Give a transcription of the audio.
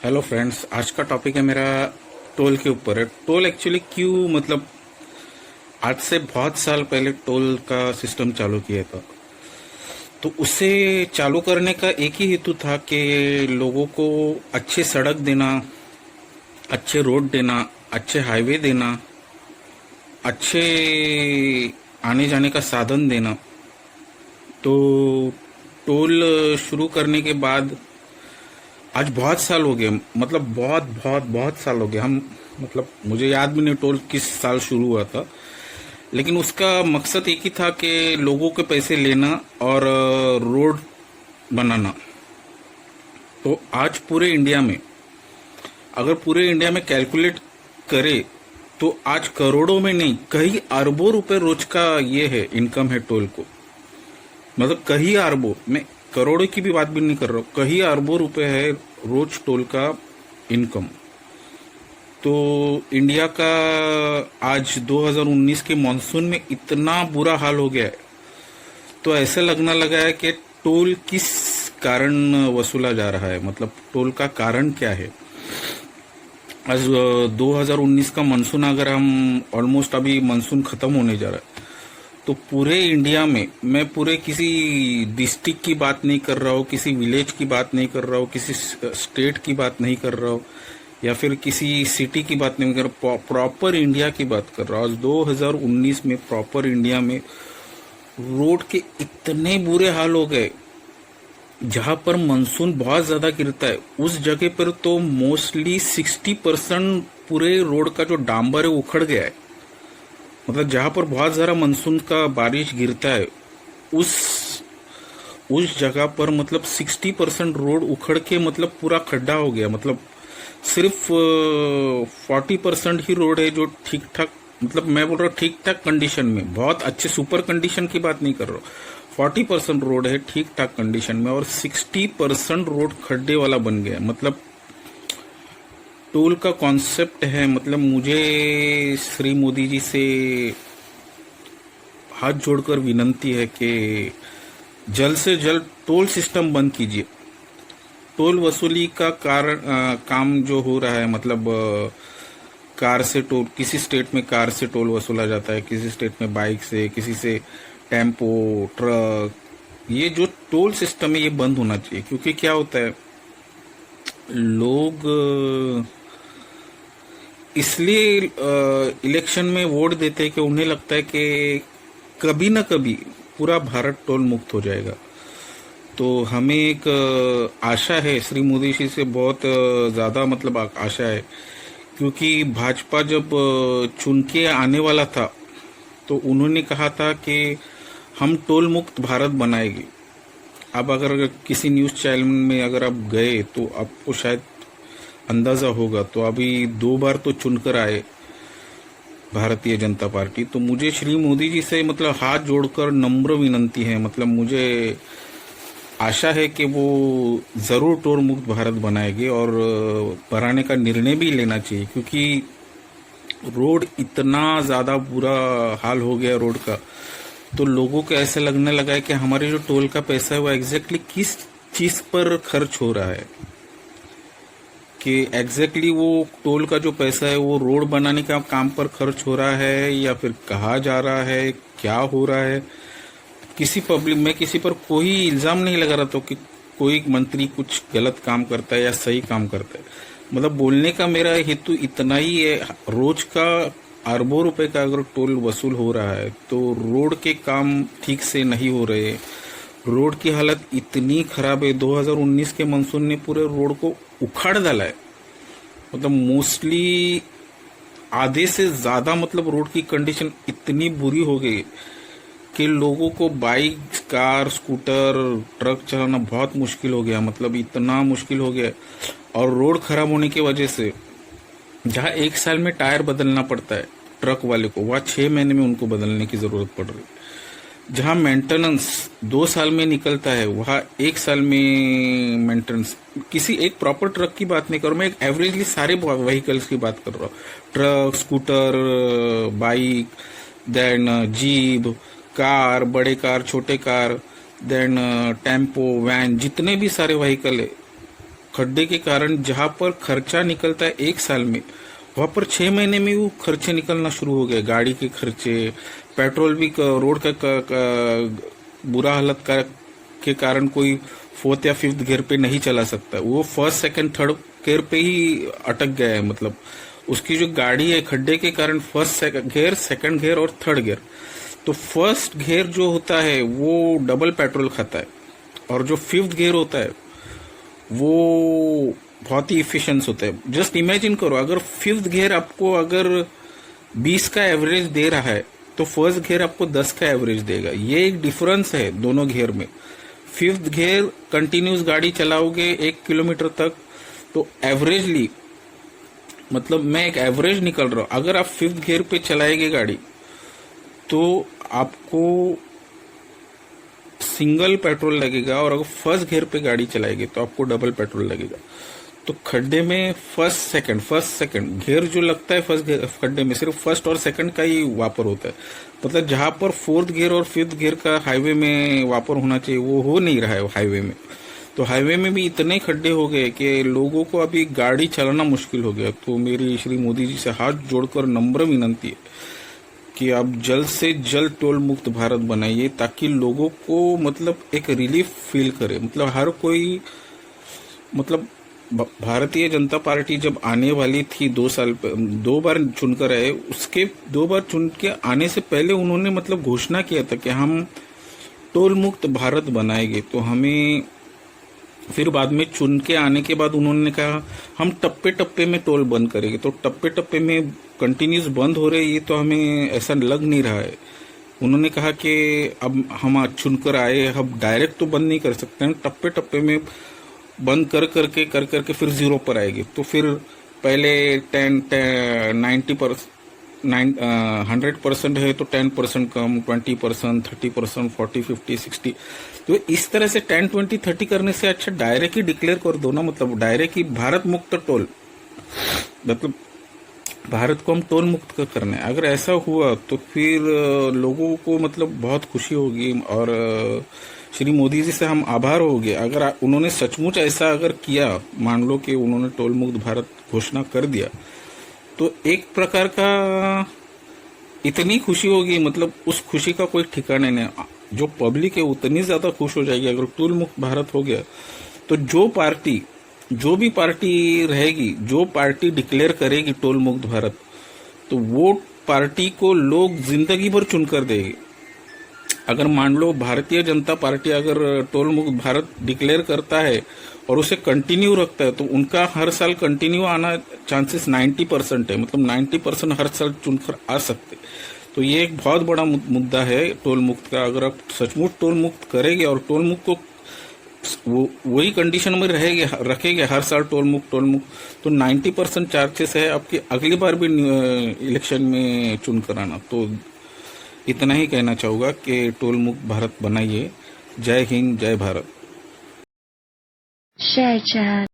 Hello friends, आज का topic है मेरा टोल के ऊपर है। टोल एक्चुअली क्यों, मतलब आज से बहुत साल पहले टोल का सिस्टम चालू किया था। तो उसे चालू करने का एक ही हेतु था कि लोगों को अच्छे सड़क देना, अच्छे रोड देना, अच्छे हाईवे देना, अच्छे आने जाने का साधन देना। तो टोल शुरू करने के बाद आज बहुत साल हो गए, मतलब बहुत बहुत बहुत साल हो गए। हम मतलब मुझे याद भी नहीं टोल किस साल शुरू हुआ था, लेकिन उसका मकसद एक ही था कि लोगों के पैसे लेना और रोड बनाना। तो आज पूरे इंडिया में, अगर पूरे इंडिया में कैलकुलेट करे तो आज करोड़ों में नहीं, कई अरबों रुपए रोज का ये है, इनकम है टोल को। मतलब कई अरबों, मैं करोड़ों की भी बात भी नहीं कर रहा हूँ, कई अरबों रुपए है रोज टोल का इनकम। तो इंडिया का आज 2019 के मानसून में इतना बुरा हाल हो गया है, तो ऐसा लगने लगा है कि टोल किस कारण वसूला जा रहा है, मतलब टोल का कारण क्या है। आज 2019 का मानसून, अगर हम ऑलमोस्ट अभी मानसून खत्म होने जा रहा है, तो पूरे इंडिया में, मैं पूरे किसी डिस्ट्रिक्ट की बात नहीं कर रहा हूँ, किसी विलेज की बात नहीं कर रहा हूँ, किसी स्टेट की बात नहीं कर रहा हूँ, या फिर किसी सिटी की बात नहीं कर रहा हूँ, प्रॉपर इंडिया की बात कर रहा हूँ। आज 2019 में प्रॉपर इंडिया में रोड के इतने बुरे हाल हो गए। जहां पर मानसून बहुत ज्यादा गिरता है उस जगह पर तो मोस्टली 60% पूरे रोड का जो डांबर है उखड़ गया है। मतलब जहां पर बहुत ज्यादा मानसून का बारिश गिरता है उस जगह पर मतलब 60% रोड उखड़ के मतलब पूरा खड्डा हो गया। मतलब सिर्फ 40% ही रोड है जो ठीक ठाक, मतलब मैं बोल रहा हूँ ठीक ठाक कंडीशन में, बहुत अच्छे सुपर कंडीशन की बात नहीं कर रहा हूँ। 40% रोड है ठीक ठाक कंडीशन में और 60% रोड खड्डे वाला बन गया। मतलब टोल का कॉन्सेप्ट है, मतलब मुझे श्री मोदी जी से हाथ जोड़कर विनंती है कि जल्द से जल्द टोल सिस्टम बंद कीजिए। टोल वसूली का काम जो हो रहा है, मतलब कार से टोल, किसी स्टेट में कार से टोल वसूला जाता है, किसी स्टेट में बाइक से, किसी से टेम्पो, ट्रक, ये जो टोल सिस्टम है ये बंद होना चाहिए। क्योंकि क्या होता है, लोग इसलिए इलेक्शन में वोट देते हैं कि उन्हें लगता है कि कभी ना कभी पूरा भारत टोल मुक्त हो जाएगा। तो हमें एक आशा है, श्री मोदी जी से बहुत ज़्यादा मतलब आशा है। क्योंकि भाजपा जब चुन के आने वाला था तो उन्होंने कहा था कि हम टोल मुक्त भारत बनाएंगे। अब अगर किसी न्यूज़ चैनल में अगर आप गए तो आपको शायद अंदाज़ा होगा, तो अभी 2 बार तो चुनकर आए भारतीय जनता पार्टी। तो मुझे श्री मोदी जी से मतलब हाथ जोड़कर नम्र विनंती है, मतलब मुझे आशा है कि वो ज़रूर टोल मुक्त भारत बनाएंगे और बनाने का निर्णय भी लेना चाहिए। क्योंकि रोड इतना ज़्यादा बुरा हाल हो गया रोड का, तो लोगों को ऐसा लगने लगा है कि हमारे जो टोल का पैसा है वो एग्जैक्टली किस चीज़ पर खर्च हो रहा है, कि एग्जैक्टली वो टोल का जो पैसा है वो रोड बनाने का काम पर खर्च हो रहा है या फिर कहाँ जा रहा है, क्या हो रहा है। किसी पब्लिक में किसी पर कोई इल्जाम नहीं लगा रहा था कि कोई मंत्री कुछ गलत काम करता है या सही काम करता है। मतलब बोलने का मेरा हेतु इतना ही है, रोज का अरबों रुपए का अगर टोल वसूल हो रहा है तो रोड के काम ठीक से नहीं हो रहे। रोड की हालत इतनी खराब है, 2019 के मानसून ने पूरे रोड को उखाड़ डाला है। मतलब मोस्टली आधे से ज्यादा मतलब रोड की कंडीशन इतनी बुरी हो गई कि लोगों को बाइक, कार, स्कूटर, ट्रक चलाना बहुत मुश्किल हो गया। मतलब इतना मुश्किल हो गया, और रोड खराब होने की वजह से जहाँ 1 साल में टायर बदलना पड़ता है ट्रक वाले को, वहाँ 6 महीने में उनको बदलने की जरूरत पड़ रही है। जहाँ मेंटेनेंस 2 साल में निकलता है वहाँ 1 साल में मेंटेनेंस। किसी एक प्रॉपर ट्रक की बात नहीं कर रहा, मैं एक एवरेजली सारे व्हीकल्स की बात कर रहा हूँ। Truck, scooter, bike, then jeep, car, बड़े कार, छोटे कार, देन टेम्पो, वैन, जितने भी सारे व्हीकल है खड्डे के कारण जहां पर खर्चा निकलता है 1 साल में, वहां पर 6 महीने में वो खर्चे निकलना शुरू हो गए। गाड़ी के खर्चे, पेट्रोल भी रोड का बुरा हालत के कारण कोई 4th या 5th गियर पे नहीं चला सकता, वो 1st, 2nd, 3rd गियर पे ही अटक गया है। मतलब उसकी जो गाड़ी है खड्डे के कारण 1st गियर, 2nd गियर और 3rd गियर, तो 1st गियर जो होता है वो डबल पेट्रोल खाता है, और जो 5th गियर होता है वो बहुत ही इफिशिएंट होता है। जस्ट इमेजिन करो, अगर 5th गियर आपको अगर 20 का एवरेज दे रहा है तो 1st गियर आपको 10 का एवरेज देगा। ये एक डिफरेंस है दोनों गियर में। 5th गियर कंटिन्यूस गाड़ी चलाओगे 1 किलोमीटर तक तो एवरेजली, मतलब मैं एक एवरेज निकल रहा हूं, अगर आप 5th गियर पे चलाएंगे गाड़ी तो आपको सिंगल पेट्रोल लगेगा, और अगर 1st गियर पे गाड़ी चलाएंगे तो आपको डबल पेट्रोल लगेगा। तो खड्डे में फर्स्ट सेकंड गियर जो लगता है फर्स्ट खड्डे में, सिर्फ 1st और 2nd का ही वापर होता है। मतलब जहां पर 4th गियर और 5th गियर का हाईवे में वापर होना चाहिए वो हो नहीं रहा है हाईवे में। तो हाईवे में भी इतने खड्डे हो गए कि लोगों को अभी गाड़ी चलाना मुश्किल हो गया। तो मेरी श्री मोदी जी से हाथ जोड़कर नम्र विनंती है कि आप जल्द से जल्द टोल मुक्त भारत बनाइए, ताकि लोगों को मतलब एक रिलीफ फील करे। मतलब हर कोई, मतलब भारतीय जनता पार्टी जब आने वाली थी 2 बार चुनकर आए, उसके 2 बार चुन के आने से पहले उन्होंने मतलब घोषणा किया था कि हम टोल मुक्त भारत बनाएंगे। तो हमें फिर बाद में चुन के आने के बाद उन्होंने कहा हम टप्पे टप्पे में टोल बंद करेंगे। तो टप्पे टप्पे में कंटिन्यूस बंद हो रहे, ये तो हमें ऐसा लग नहीं रहा है। उन्होंने कहा कि अब हम चुनकर आए, हम डायरेक्ट तो बंद नहीं कर सकते हैं, टप्पे टप्पे में बंद कर करके फिर 0 पर आएगी। तो फिर पहले 100% है तो 10% कम, 20%, 30%, 40, 50, 60। तो इस तरह से 10, 20, 30 करने से अच्छा डायरेक्ट ही डिक्लेयर कर दो ना। मतलब डायरेक्ट ही भारत मुक्त टोल, मतलब भारत को हम टोल मुक्त करना है। अगर ऐसा हुआ तो फिर लोगों को मतलब बहुत खुशी होगी, और श्री मोदी जी से हम आभार हो गए। अगर उन्होंने सचमुच ऐसा अगर किया, मान लो कि उन्होंने टोल मुक्त भारत घोषणा कर दिया, तो एक प्रकार का इतनी खुशी होगी, मतलब उस खुशी का कोई ठिकाना नहीं। जो पब्लिक है उतनी ज्यादा खुश हो जाएगी अगर टोल मुक्त भारत हो गया। तो जो भी पार्टी रहेगी, जो पार्टी डिक्लेयर करेगी टोल मुक्त भारत, तो वो पार्टी को लोग जिंदगी भर चुनकर देंगे। अगर मान लो भारतीय जनता पार्टी अगर टोल मुक्त भारत डिक्लेयर करता है और उसे कंटिन्यू रखता है, तो उनका हर साल कंटिन्यू आना चांसेस 90% है। मतलब 90% हर साल चुनकर आ सकते। तो ये एक बहुत बड़ा मुद्दा है टोल मुक्त का। अगर आप सचमुच टोल मुक्त करेंगे और टोल मुक्त को वही कंडीशन में रखेंगे हर साल टोल मुक्त, तो 90% चांसेस है आपकी अगली बार भी इलेक्शन में चुन कर आना। तो इतना ही कहना चाहूंगा कि टोल मुक्त भारत बनाइए। जय हिंद, जय भारत। Share chat.